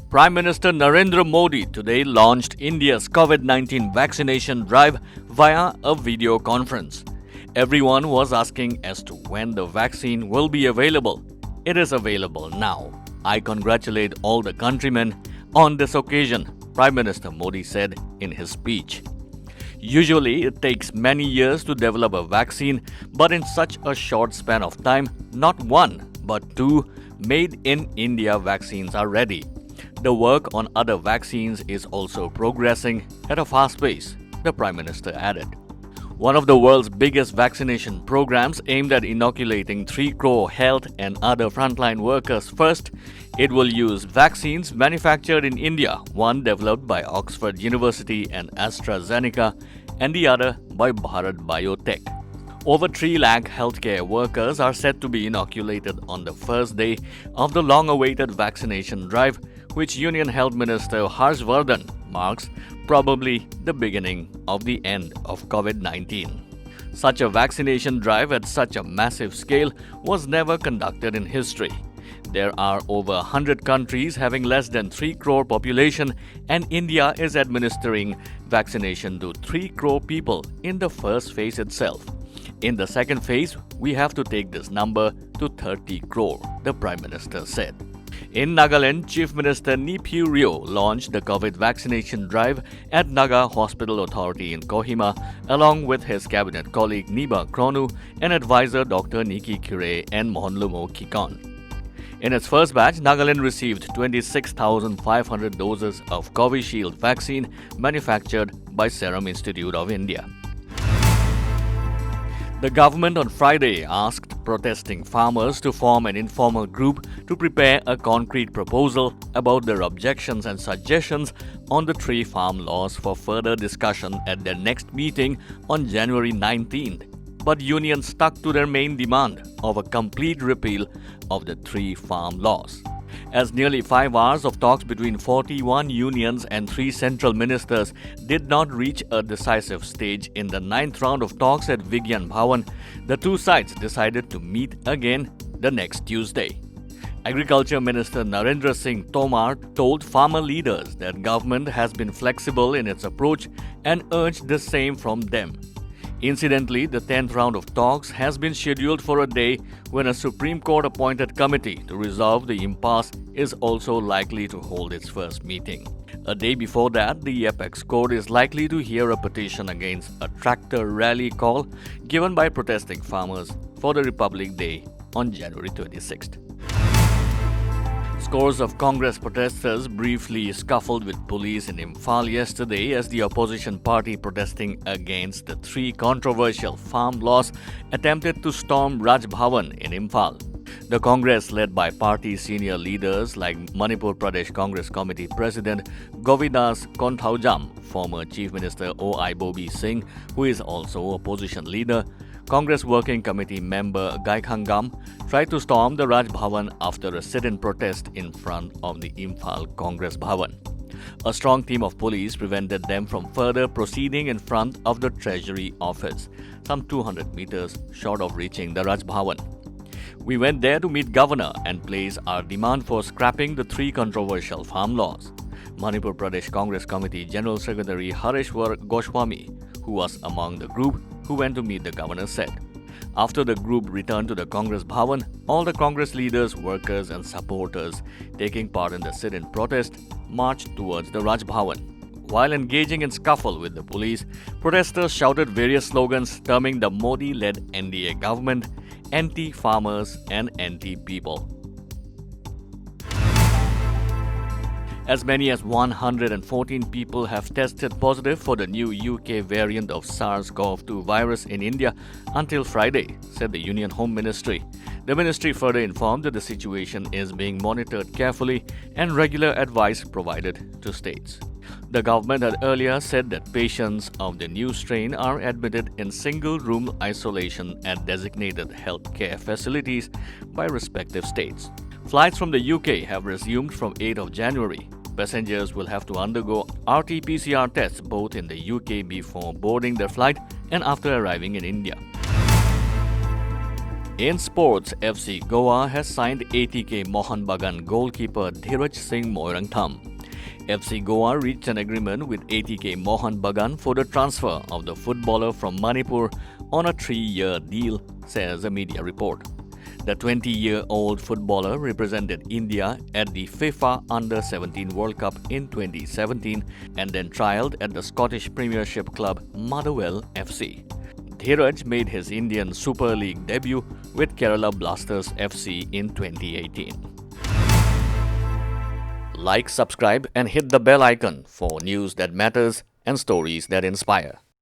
Prime Minister Narendra Modi today launched India's COVID-19 vaccination drive via a video conference. Everyone was asking as to when the vaccine will be available. It is available now. I congratulate all the countrymen on this occasion, Prime Minister Modi said in his speech. Usually, it takes many years to develop a vaccine, but in such a short span of time, not one, but two made in India vaccines are ready. The work on other vaccines is also progressing at a fast pace, the Prime Minister added. One of the world's biggest vaccination programs aimed at inoculating 3 crore health and other frontline workers first, it will use vaccines manufactured in India, one developed by Oxford University and AstraZeneca, and the other by Bharat Biotech. Over 3 lakh healthcare workers are set to be inoculated on the first day of the long-awaited vaccination drive, which Union Health Minister Harsh Vardhan marks probably the beginning of the end of COVID-19. Such a vaccination drive at such a massive scale was never conducted in history. There are over 100 countries having less than 3 crore population, and India is administering vaccination to 3 crore people in the first phase itself. In the second phase, we have to take this number to 30 crore, the Prime Minister said. In Nagaland, Chief Minister NE8 launched the COVID vaccination drive at Naga Hospital Authority in Kohima, along with his cabinet colleague Niba Kronu and advisor Dr. Niki Kure and Mohanlumo Kikon. In its first batch, Nagaland received 26,500 doses of Covishield vaccine manufactured by Serum Institute of India. The government on Friday asked protesting farmers to form an informal group to prepare a concrete proposal about their objections and suggestions on the tree farm laws for further discussion at their next meeting on January 19th. But unions stuck to their main demand of a complete repeal of the tree farm laws. As nearly 5 hours of talks between 41 unions and 3 central ministers did not reach a decisive stage in the 9th round of talks at Vigyan Bhavan, the two sides decided to meet again the next Tuesday. Agriculture Minister Narendra Singh Tomar told farmer leaders that government has been flexible in its approach and urged the same from them. Incidentally, the 10th round of talks has been scheduled for a day when a Supreme Court-appointed committee to resolve the impasse is also likely to hold its first meeting. A day before that, the Apex Court is likely to hear a petition against a tractor rally call given by protesting farmers for the Republic Day on January 26th. Scores of Congress protesters briefly scuffled with police in Imphal yesterday as the opposition party protesting against the 3 controversial farm laws attempted to storm Raj Bhavan in Imphal. The Congress, led by party senior leaders like Manipur Pradesh Congress Committee President Govidas Konthaujam, former Chief Minister O.I. Bobi Singh, who is also opposition leader, Congress Working Committee member Gaikhangam tried to storm the Raj Bhavan after a sit-in protest in front of the Imphal Congress Bhavan. A strong team of police prevented them from further proceeding in front of the Treasury office, some 200 meters short of reaching the Raj Bhavan. We went there to meet Governor and place our demand for scrapping the 3 controversial farm laws. Manipur Pradesh Congress Committee General Secretary Hareshwar Goswami, who was among the group who went to meet the governor, said. After the group returned to the Congress Bhavan, all the Congress leaders, workers and supporters taking part in the sit-in protest marched towards the Raj Bhavan. While engaging in scuffle with the police, protesters shouted various slogans terming the Modi-led NDA government anti-farmers and anti-people. As many as 114 people have tested positive for the new UK variant of SARS-CoV-2 virus in India until Friday, said the Union Home Ministry. The ministry further informed that the situation is being monitored carefully and regular advice provided to states. The government had earlier said that patients of the new strain are admitted in single-room isolation at designated healthcare facilities by respective states. Flights from the UK have resumed from 8th of January. Passengers will have to undergo RT-PCR tests both in the UK before boarding their flight and after arriving in India. In sports, FC Goa has signed Atk Mohan Bagan goalkeeper Dheeraj Singh Moirangtham. FC Goa reached an agreement with Atk Mohan Bagan for the transfer of the footballer from Manipur on a 3-year deal, says a media report. The 20-year-old footballer represented India at the FIFA Under-17 World Cup in 2017 and then trialled at the Scottish Premiership club Motherwell FC. Dheeraj made his Indian Super League debut with Kerala Blasters FC in 2018. Like, subscribe and hit the bell icon for news that matters and stories that inspire.